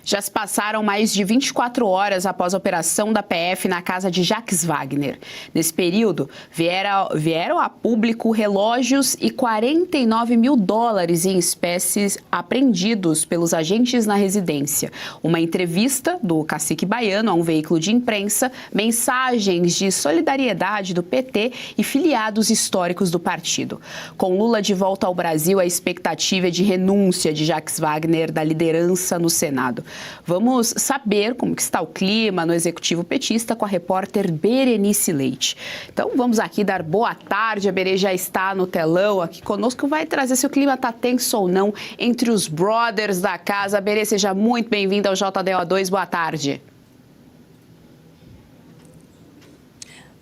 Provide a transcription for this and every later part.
Já se passaram mais de 24 horas após a operação da PF na casa de Jacques Wagner. Nesse período, vieram a público relógios e 49 mil dólares em espécies apreendidos pelos agentes na residência. Uma entrevista do cacique baiano a um veículo de imprensa, mensagens de solidariedade do PT e filiados históricos do partido. Com Lula de volta ao Brasil, a expectativa é de renúncia de Jacques Wagner da liderança no Senado. Vamos saber como que está o clima no executivo petista com a repórter Berenice Leite. Então vamos aqui dar boa tarde, a Bere já está no telão aqui conosco, vai trazer se o clima está tenso ou não entre os brothers da casa. Bere, seja muito bem-vinda ao JDO2, boa tarde.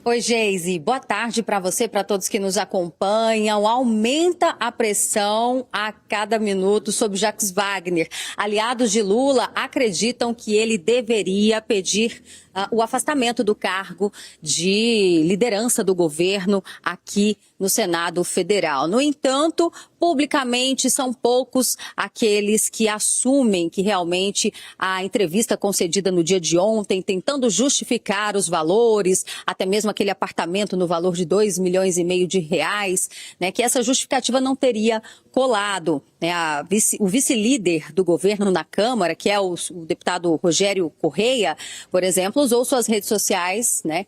Oi, Geise. Boa tarde para você, para todos que nos acompanham. Aumenta a pressão a cada minuto sobre Jacques Wagner. Aliados de Lula acreditam que ele deveria pedir o afastamento do cargo de liderança do governo aqui no Senado Federal. No entanto, publicamente são poucos aqueles que assumem que realmente a entrevista concedida no dia de ontem, tentando justificar os valores, até mesmo aquele apartamento no valor de 2,5 milhões de reais, né, que essa justificativa não teria colado. Né, o vice-líder do governo na Câmara, que é o deputado Rogério Correia, por exemplo, usou suas redes sociais, né,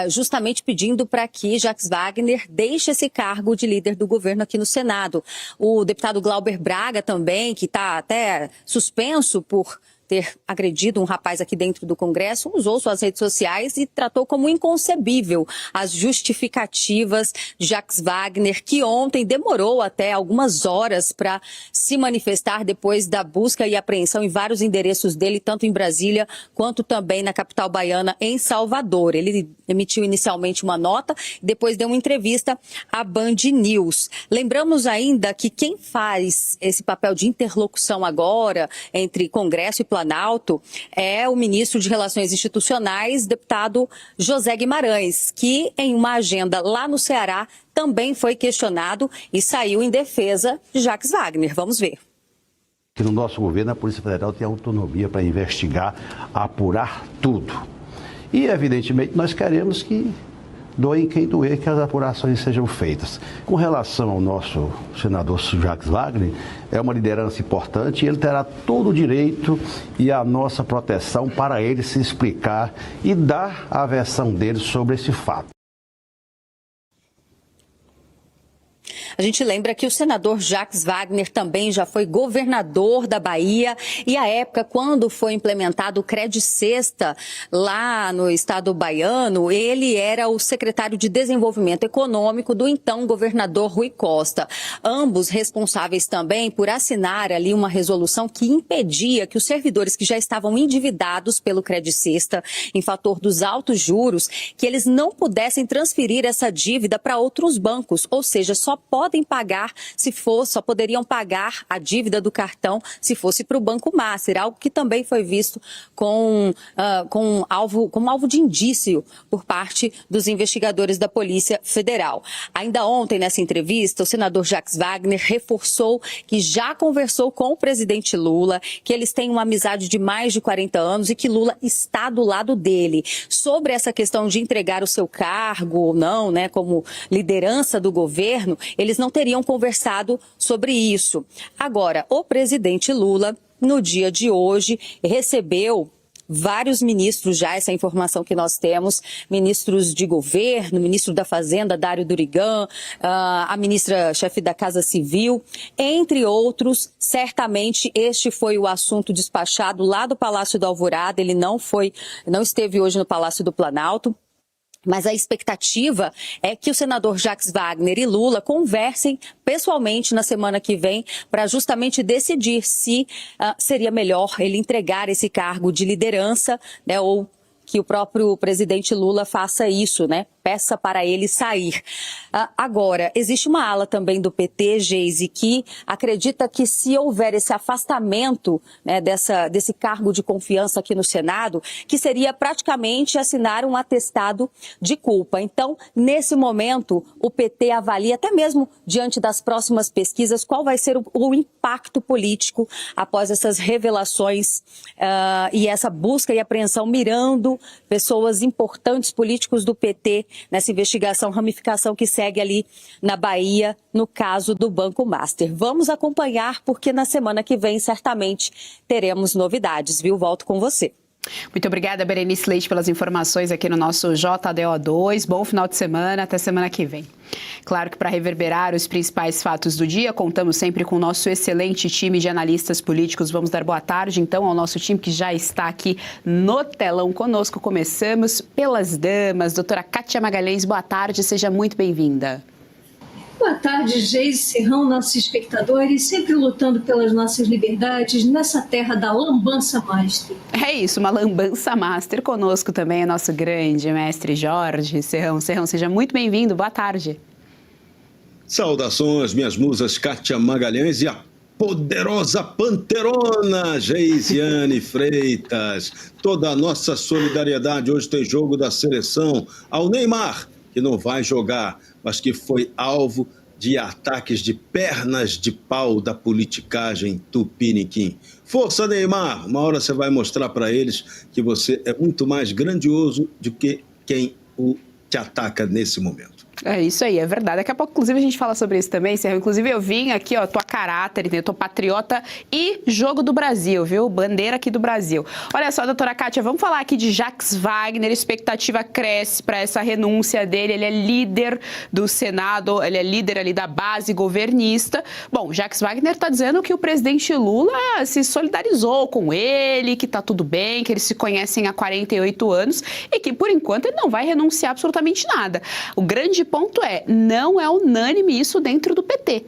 justamente pedindo para que Jacques Wagner deixe esse cargo de líder do governo aqui no Senado. O deputado Glauber Braga também, que está até suspenso por ter agredido um rapaz aqui dentro do Congresso, usou suas redes sociais e tratou como inconcebível as justificativas de Jacques Wagner, que ontem demorou até algumas horas para se manifestar depois da busca e apreensão em vários endereços dele, tanto em Brasília quanto também na capital baiana, em Salvador. Ele emitiu inicialmente uma nota, depois deu uma entrevista à Band News. Lembramos ainda que quem faz esse papel de interlocução agora entre Congresso e Planalto é o ministro de Relações Institucionais, deputado José Guimarães, que em uma agenda lá no Ceará também foi questionado e saiu em defesa de Jacques Wagner. Vamos ver. Que no nosso governo a Polícia Federal tem autonomia para investigar, apurar tudo. E evidentemente nós queremos que doem quem doer, que as apurações sejam feitas. Com relação ao nosso senador Jacques Wagner, é uma liderança importante e ele terá todo o direito e a nossa proteção para ele se explicar e dar a versão dele sobre esse fato. A gente lembra que o senador Jacques Wagner também já foi governador da Bahia e à época, quando foi implementado o Credicesta lá no estado baiano, ele era o secretário de Desenvolvimento Econômico do então governador Rui Costa. Ambos responsáveis também por assinar ali uma resolução que impedia que os servidores que já estavam endividados pelo Credicesta, em fator dos altos juros, que eles não pudessem transferir essa dívida para outros bancos, ou seja, só poderiam pagar a dívida do cartão se fosse para o Banco Master, algo que também foi visto como alvo de indício por parte dos investigadores da Polícia Federal. Ainda ontem, nessa entrevista, o senador Jacques Wagner reforçou que já conversou com o presidente Lula, que eles têm uma amizade de mais de 40 anos e que Lula está do lado dele. Sobre essa questão de entregar o seu cargo ou não, né, como liderança do governo, eles não teriam conversado sobre isso. Agora, o presidente Lula, no dia de hoje, recebeu vários ministros já, essa informação que nós temos, ministros de governo, ministro da Fazenda, Dário Durigan, a ministra-chefe da Casa Civil, entre outros. Certamente este foi o assunto despachado lá do Palácio do Alvorada, ele não esteve hoje no Palácio do Planalto. Mas a expectativa é que o senador Jacques Wagner e Lula conversem pessoalmente na semana que vem para justamente decidir se seria melhor ele entregar esse cargo de liderança, né, ou que o próprio presidente Lula faça isso, né, peça para ele sair. Agora, existe uma ala também do PT, Geise, que acredita que se houver esse afastamento, né, desse cargo de confiança aqui no Senado, que seria praticamente assinar um atestado de culpa. Então, nesse momento, o PT avalia, até mesmo diante das próximas pesquisas, qual vai ser o impacto político após essas revelações e essa busca e apreensão mirando pessoas importantes políticos do PT nessa investigação, ramificação que segue ali na Bahia, no caso do Banco Master. Vamos acompanhar, porque na semana que vem certamente teremos novidades, viu? Volto com você. Muito obrigada, Berenice Leite, pelas informações aqui no nosso JDO2. Bom final de semana, até semana que vem. Claro que para reverberar os principais fatos do dia, contamos sempre com o nosso excelente time de analistas políticos. Vamos dar boa tarde, então, ao nosso time que já está aqui no telão conosco. Começamos pelas damas. Doutora Kátia Magalhães, boa tarde, seja muito bem-vinda. Boa tarde, Geise, Serrão, nossos espectadores, sempre lutando pelas nossas liberdades nessa terra da lambança master. É isso, uma lambança master. Conosco também é nosso grande mestre Jorge Serrão. Serrão, seja muito bem-vindo, boa tarde. Saudações, minhas musas Kátia Magalhães e a poderosa panterona Geisiane Freitas. Toda a nossa solidariedade. Hoje tem jogo da seleção ao Neymar, que não vai jogar, mas que foi alvo de ataques de pernas de pau da politicagem tupiniquim. Força, Neymar! Uma hora você vai mostrar para eles que você é muito mais grandioso do que quem te ataca nesse momento. É isso aí, é verdade. Daqui a pouco, inclusive, a gente fala sobre isso também, Serrão. Inclusive, eu vim aqui, ó, tô a caráter, eu tô patriota e jogo do Brasil, viu? Bandeira aqui do Brasil. Olha só, doutora Kátia, vamos falar aqui de Jacques Wagner. A expectativa cresce para essa renúncia dele. Ele é líder do Senado, ele é líder ali da base governista. Bom, Jacques Wagner tá dizendo que o presidente Lula se solidarizou com ele, que tá tudo bem, que eles se conhecem há 48 anos e que, por enquanto, ele não vai renunciar absolutamente nada. O grande ponto não é unânime isso dentro do PT.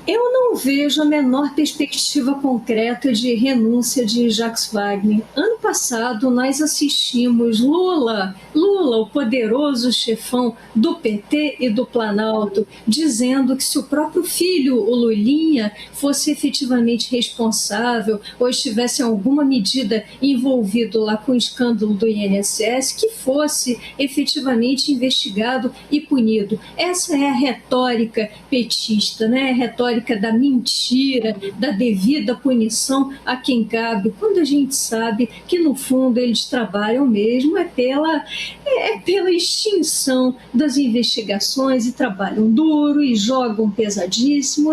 Eu não vejo a menor perspectiva concreta de renúncia de Jacques Wagner. Ano passado, nós assistimos Lula, o poderoso chefão do PT e do Planalto, dizendo que se o próprio filho, o Lulinha, fosse efetivamente responsável ou estivesse em alguma medida envolvido lá com o escândalo do INSS, que fosse efetivamente investigado e punido. Essa é a retórica petista, né? A retórica da mentira, da devida punição a quem cabe, quando a gente sabe que no fundo eles trabalham mesmo pela extinção das investigações e trabalham duro e jogam pesadíssimo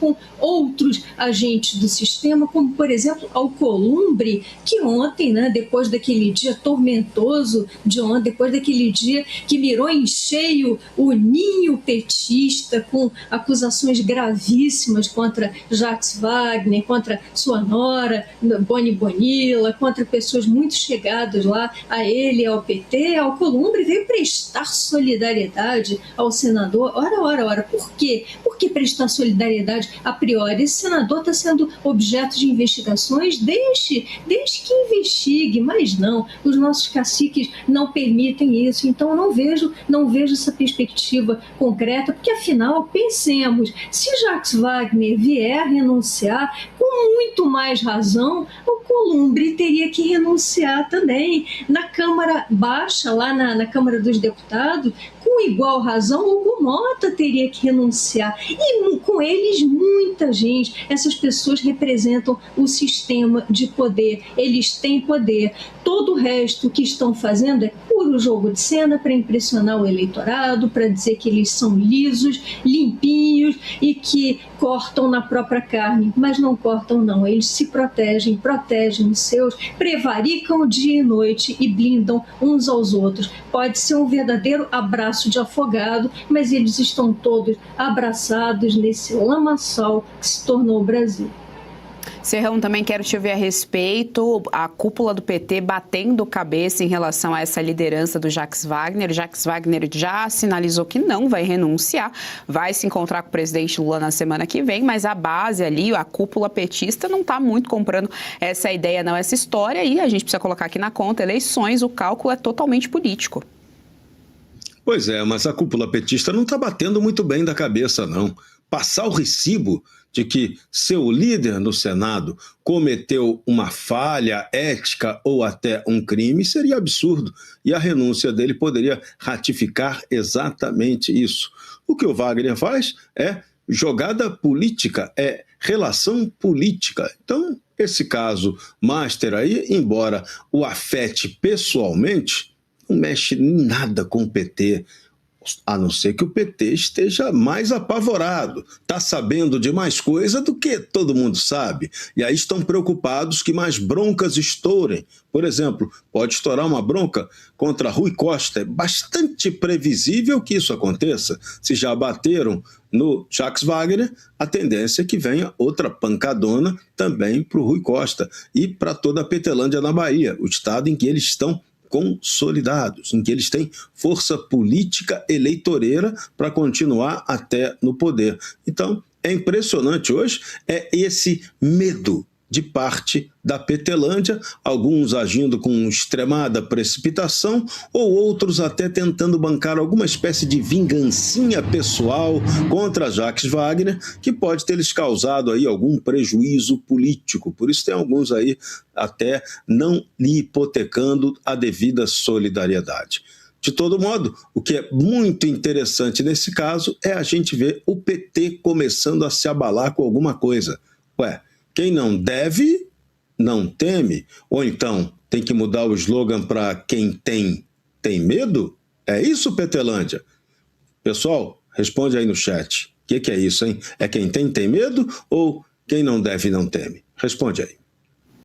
com outros agentes do sistema, como por exemplo Alcolumbre, que ontem, né, depois daquele dia tormentoso de ontem, depois daquele dia que mirou em cheio o ninho petista com acusações gravíssimas contra Jacques Wagner, contra sua nora, Boni Bonilla, contra pessoas muito chegadas lá a ele e ao PT, Alcolumbre veio prestar solidariedade ao senador. Ora, por quê? Por que prestar solidariedade a priori? Esse senador está sendo objeto de investigações, deixe que investigue, mas não, os nossos caciques não permitem isso, então eu não vejo essa perspectiva concreta, porque afinal, pensemos, se Jacques Wagner vier a renunciar, com muito mais razão, o Alcolumbre teria que renunciar também. Na Câmara Baixa, lá na Câmara dos Deputados, com igual razão, Hugo Mota teria que renunciar. E com eles, muita gente. Essas pessoas representam o sistema de poder. Eles têm poder. Todo o resto que estão fazendo é puro jogo de cena para impressionar o eleitorado, para dizer que eles são lisos, limpinhos e que cortam na própria carne. Mas não cortam, não. Eles se protegem os seus, prevaricam dia e noite e blindam uns aos outros. Pode ser um verdadeiro abraço de afogado, mas eles estão todos abraçados nesse lamaçal que se tornou o Brasil. Serrão, também quero te ouvir a respeito, a cúpula do PT batendo cabeça em relação a essa liderança do Jacques Wagner. Jacques Wagner já sinalizou que não vai renunciar, vai se encontrar com o presidente Lula na semana que vem, mas a base ali, a cúpula petista, não está muito comprando essa ideia, não, essa história, e a gente precisa colocar aqui na conta, eleições, o cálculo é totalmente político. Pois é, mas a cúpula petista não está batendo muito bem da cabeça, não. Passar o recibo de que seu líder no Senado cometeu uma falha ética ou até um crime seria absurdo, e a renúncia dele poderia ratificar exatamente isso. O que o Wagner faz é jogada política, é relação política. Então, esse caso Master aí, embora o afete pessoalmente, não mexe em nada com o PT, a não ser que o PT esteja mais apavorado, está sabendo de mais coisa do que todo mundo sabe, e aí estão preocupados que mais broncas estourem. Por exemplo, pode estourar uma bronca contra Rui Costa, é bastante previsível que isso aconteça. Se já bateram no Jacques Wagner, a tendência é que venha outra pancadona também para o Rui Costa e para toda a Petelândia na Bahia, o estado em que eles estão consolidados, em que eles têm força política eleitoreira para continuar até no poder. Então, é impressionante hoje, é esse medo de parte da Petelândia, alguns agindo com extremada precipitação, ou outros até tentando bancar alguma espécie de vingancinha pessoal contra Jacques Wagner, que pode ter lhes causado aí algum prejuízo político. Por isso tem alguns aí até não lhe hipotecando a devida solidariedade. De todo modo, o que é muito interessante nesse caso é a gente ver o PT começando a se abalar com alguma coisa. Ué, quem não deve, não teme? Ou então, tem que mudar o slogan para quem tem medo? É isso, Petelândia? Pessoal, responde aí no chat. O que é isso, hein? É quem tem medo ou quem não deve, não teme? Responde aí.